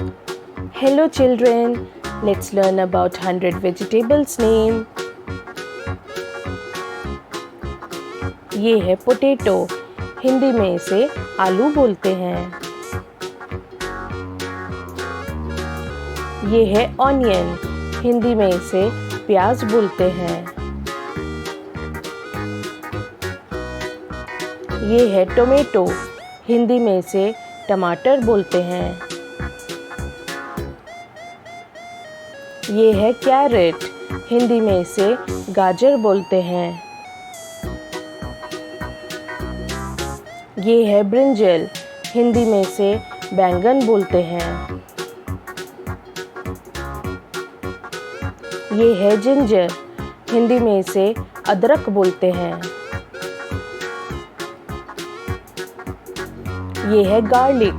Hello children, let's learn about 100 vegetables name. ये है potato, Hindi में इसे आलू बोलते हैं। ये है ऑनियन, हिंदी में इसे प्याज बोलते हैं। ये है टोमेटो, हिंदी में इसे टमाटर बोलते हैं। ये है कैरेट, हिंदी में इसे गाजर बोलते हैं। ये है ब्रिंजल, हिंदी में इसे बैंगन बोलते हैं। ये है जिंजर, हिंदी में इसे अदरक बोलते हैं। ये है गार्लिक,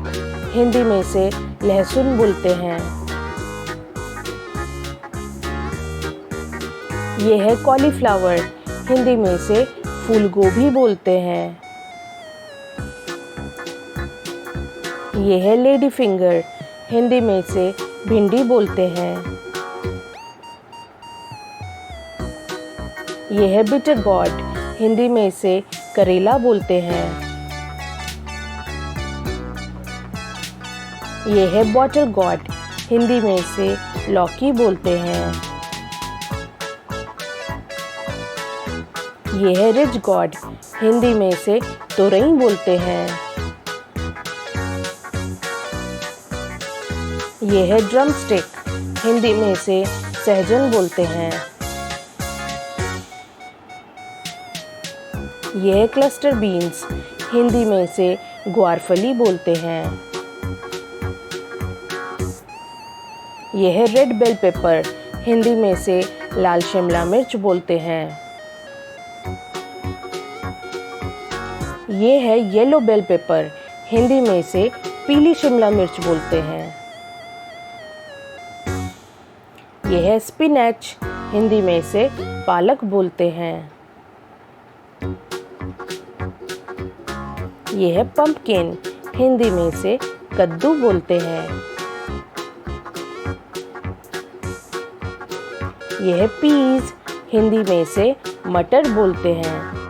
हिंदी में इसे लहसुन बोलते हैं। ये है कॉलीफ्लावर, हिंदी में इसे फूल गोभी बोलते हैं। ये है लेडी फिंगर, हिंदी में इसे भिंडी बोलते हैं। ये है बिटर गॉड, हिंदी में इसे करेला बोलते हैं। ये है बॉटल गॉड, हिंदी में इसे लौकी बोलते हैं। ये है रिच गॉड, हिंदी में इसे तोरई बोलते हैं। ये है ड्रम स्टिक, हिंदी में इसे सहजन बोलते हैं। ये है क्लस्टर बीन्स, हिंदी में इसे ग्वारफली बोलते हैं। ये है रेड बेल पेपर, हिंदी में इसे लाल शिमला मिर्च बोलते हैं। ये है येलो बेल पेपर, हिंदी में इसे पीली शिमला मिर्च बोलते हैं। ये है स्पिनच, हिंदी में इसे पालक बोलते हैं। ये है पंपकिन, हिंदी में इसे कद्दू बोलते हैं। ये है पीज, हिंदी में इसे मटर बोलते हैं।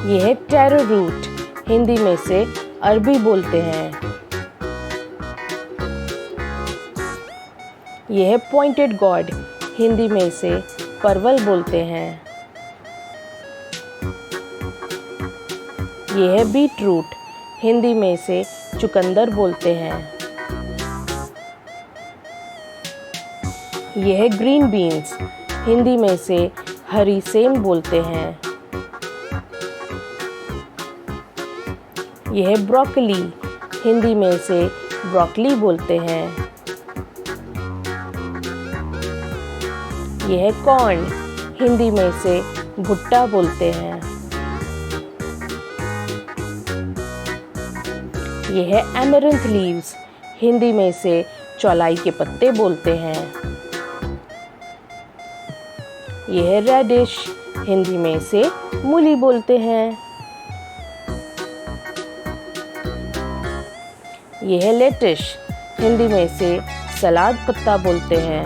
ये है टैरो रूट, हिंदी में इसे अरबी बोलते हैं। ये है पॉइंटेड गॉड, हिंदी में इसे परवल बोलते हैं। ये है बीट रूट, हिंदी में इसे चुकंदर बोलते हैं। ये है ग्रीन बीन्स, हिंदी में इसे हरी सेम बोलते हैं। यह है ब्रोकली, हिंदी में इसे ब्रोकली बोलते हैं। यह है कॉर्न, हिंदी में इसे भुट्टा बोलते हैं। यह है एमरंथ लीव्स, हिंदी में इसे चौलाई के पत्ते बोलते हैं। यह है रेडिश, हिंदी में इसे मूली बोलते हैं। यह है लेटिश, हिंदी में इसे सलाद पत्ता बोलते हैं।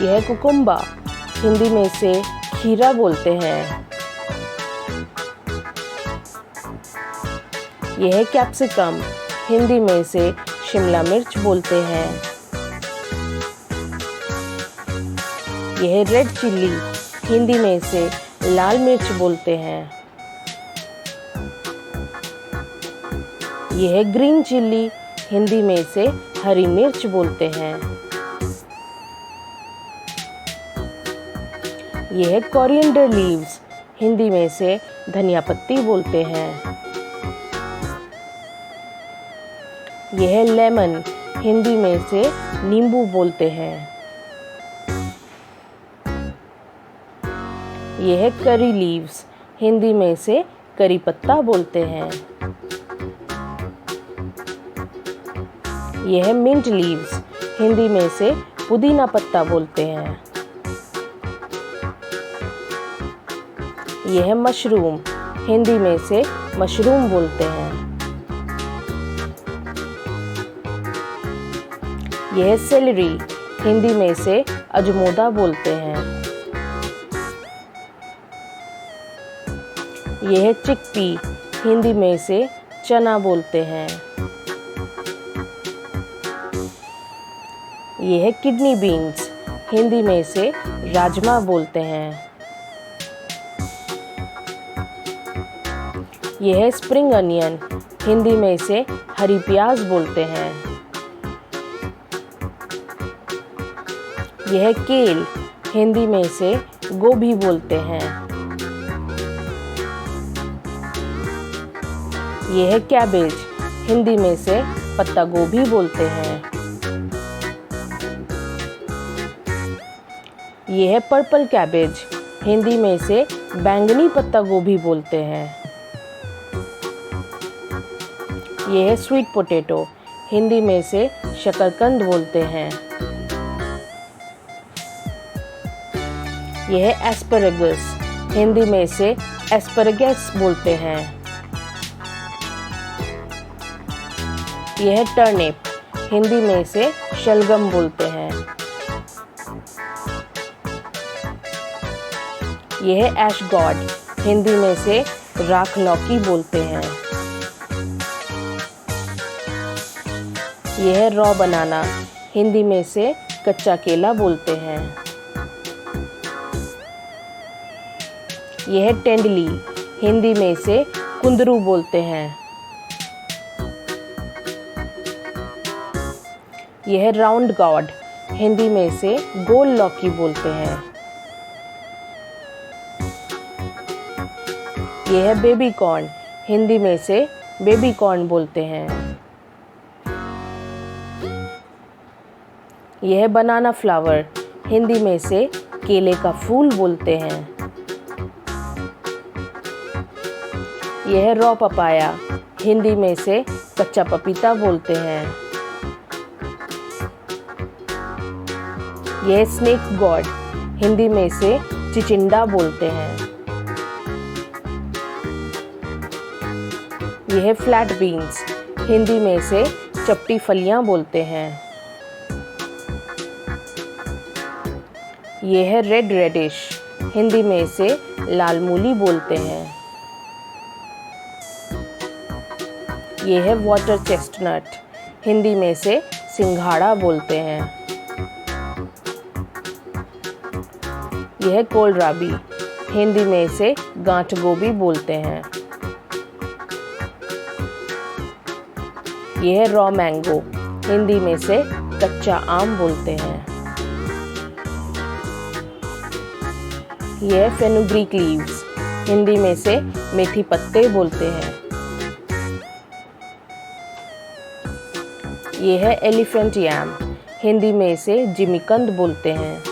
यह है कुकुम्बा, हिंदी में इसे खीरा बोलते हैं। यह है कैप्सिकम, हिंदी में इसे शिमला मिर्च बोलते हैं। यह है रेड चिल्ली, हिंदी में इसे लाल मिर्च बोलते हैं। यह है ग्रीन चिल्ली, हिंदी में इसे हरी मिर्च बोलते हैं। यह है कोरिएंडर लीव्स, हिंदी में इसे धनिया पत्ती बोलते हैं। यह है लेमन, हिंदी में इसे नींबू बोलते हैं। यह है करी लीव्स, हिंदी में इसे करी पत्ता बोलते हैं। यह है मिंट लीव्स, हिंदी में इसे पुदीना पत्ता बोलते हैं। यह है मशरूम, हिंदी में से मशरूम बोलते हैं। यह सेलरी, हिंदी में से अजमोदा बोलते हैं। यह चिकपी, हिंदी में से चना बोलते हैं। यह किडनी बीन्स, हिंदी में से राजमा बोलते हैं। यह स्प्रिंग अनियन, हिंदी में से हरी प्याज बोलते हैं। यह केल, हिंदी में से गोभी बोलते हैं। यह कैबेज, हिंदी में से पत्ता गोभी बोलते हैं। यह पर्पल कैबेज, हिंदी में से बैंगनी पत्ता गोभी बोलते हैं। यह स्वीट पोटैटो, हिंदी में से शकरकंद बोलते हैं। यह एस्पैरागस, हिंदी में से एस्पैरागस बोलते हैं। यह टर्निप, हिंदी में से शलगम बोलते हैं। यह एशगॉड, हिंदी में से राख लौकी बोलते हैं। यह रॉ बनाना, हिंदी में से कच्चा केला बोलते हैं। यह टेंडली, हिंदी में से कुंदरू बोलते हैं। यह राउंड गॉड, हिंदी में से गोल लौकी बोलते हैं। यह बेबी कॉर्न, हिंदी में से बेबी कॉर्न बोलते हैं। यह बनाना फ्लावर, हिंदी में से केले का फूल बोलते हैं। यह रॉ पपाया, हिंदी में से कच्चा पपीता बोलते हैं। यह स्नेक गॉड, हिंदी में से चिचिंडा बोलते हैं। यह फ्लैट बीन्स, हिंदी में से चपटी फलियां बोलते हैं। यह है रेड रेडिश, हिंदी में से लाल मूली बोलते हैं। यह है वाटर चेस्टनट, हिंदी में से सिंघाड़ा बोलते हैं। यह है कोलराबी, हिंदी में से गांठ गोभी बोलते हैं। यह है रॉ मैंगो, हिंदी में से कच्चा आम बोलते हैं। यह फेनुग्रीक लीव्स, हिंदी में से मेथी पत्ते बोलते हैं। यह है एलिफेंट याम, हिंदी में से जिमीकंद बोलते हैं।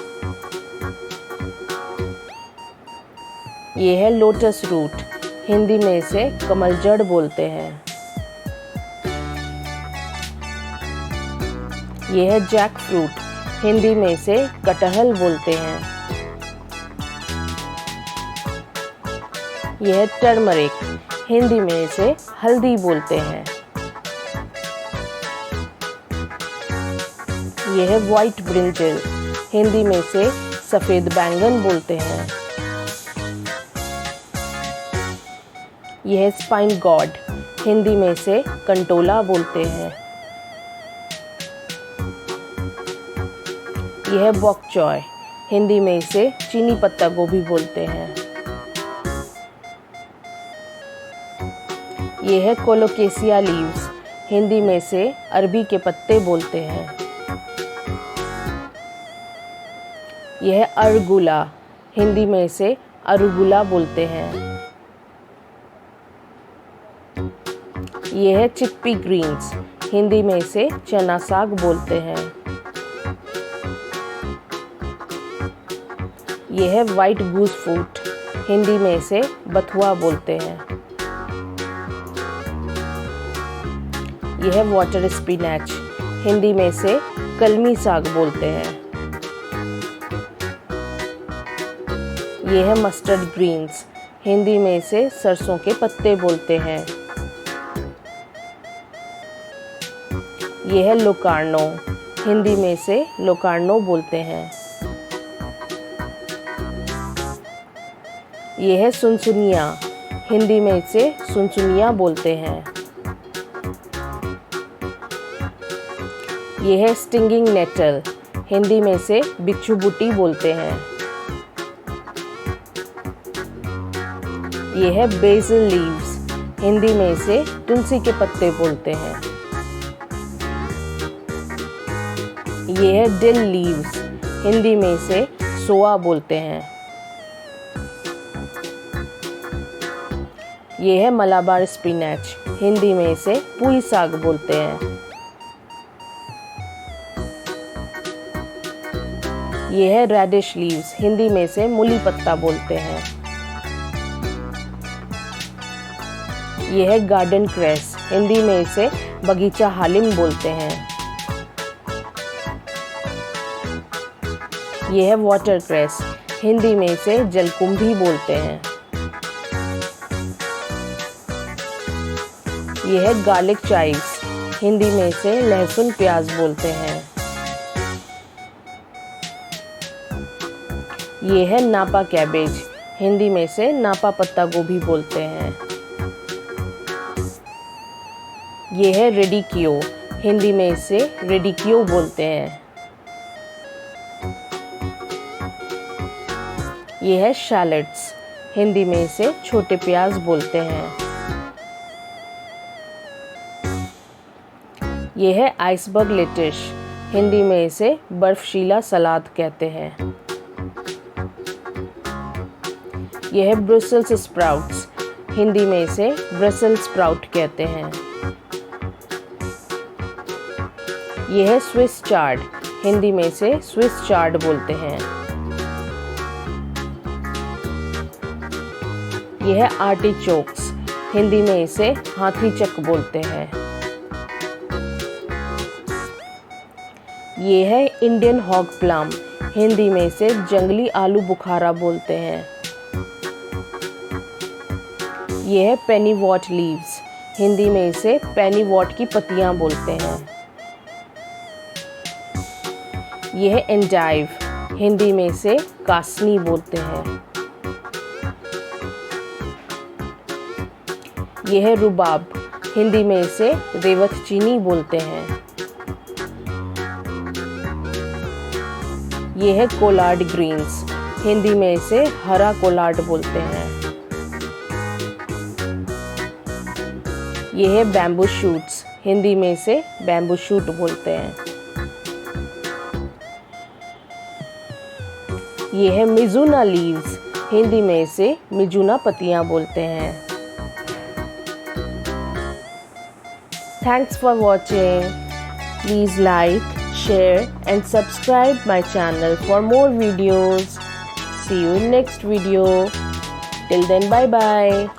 यह है लोटस रूट, हिंदी में से कमल जड़ बोलते हैं। यह है जैक फ्रूट, हिंदी में से कटहल बोलते हैं। यह है टर्मरिक, हिंदी में से हल्दी बोलते हैं। यह है व्हाइट ब्रिंजल, हिंदी में से सफ़ेद बैंगन बोलते हैं। यह है स्पाइन गॉड, हिंदी में से कंटोला बोलते हैं। यह है बॉक चॉय, हिंदी में से चीनी पत्ता गोभी बोलते हैं। यह है कोलोकेसिया लीव्स, हिंदी में से अरबी के पत्ते बोलते हैं। यह है अरगुला, हिंदी में से अरगुला बोलते हैं। यह है चिकपी ग्रीन्स, हिंदी में से चना साग बोलते हैं। यह है वाइट गूस फ्रूट, हिंदी में से बथुआ बोलते हैं। यह है वाटर स्पिनैच, हिंदी में से कलमी साग बोलते हैं। यह है मस्टर्ड ग्रीन्स, हिंदी में इसे सरसों के पत्ते बोलते हैं। यह है लोकार्नो, हिंदी में इसे लोकार्नो बोलते हैं। यह है सुनसुनिया, हिंदी में इसे सुनसुनिया बोलते हैं। यह है स्टिंगिंग नेटल, हिंदी में इसे बिच्छू बूटी बोलते हैं। यह है बेसिल लीव्स, हिंदी में इसे तुलसी के पत्ते बोलते हैं। यह है डिल लीव्स, हिंदी में इसे सोआ बोलते हैं। यह है मलाबार स्पिनच, हिंदी में इसे पुई साग बोलते हैं। यह है रेडिश लीव्स, हिंदी में इसे मूली पत्ता बोलते हैं। यह है गार्डन क्रेस, हिंदी में इसे बगीचा हालिम बोलते हैं। यह है वाटर क्रेस, हिंदी में इसे जलकुंभी बोलते हैं। यह है गार्लिक चाइव्स, हिंदी में इसे लहसुन प्याज बोलते हैं। यह है नापा कैबेज, हिंदी में इसे नापा पत्ता गोभी बोलते हैं। यह है रेडिकियो, हिंदी में इसे रेडिकियो बोलते हैं। यह है शैलेट्स, हिंदी में इसे छोटे प्याज बोलते हैं। यह है आइसबर्ग लेटिश, हिंदी में इसे बर्फशीला सलाद कहते हैं। यह है ब्रुसेल्स स्प्राउट्स, हिंदी में इसे ब्रसेल्स स्प्राउट कहते हैं। यह है स्विस चार्ड, हिंदी में इसे स्विस चार्ड बोलते हैं। यह है आर्टिचोक्स, हिंदी में इसे हाथी चक बोलते हैं। यह है इंडियन हॉग प्लम, हिंदी में इसे जंगली आलू बुखारा बोलते हैं। यह है पेनीवॉट लीव्स, हिंदी में इसे पेनीवॉट की पत्तियां बोलते हैं। यह है एंडाइव, हिंदी में इसे कासनी बोलते हैं। यह है रुबाब, हिंदी में इसे रेवत चीनी बोलते हैं। यह है कोलार्ड ग्रीन्स, हिंदी में इसे हरा कोलार्ड बोलते हैं। यह है बैम्बू शूट्स, हिंदी में इसे बैम्बू शूट बोलते हैं। यह है मिजुना लीव्स, हिंदी में इसे मिजुना पत्तियां बोलते हैं। Thanks for watching. Please like, share and subscribe my channel for more videos. See you in next video. Till then, bye bye.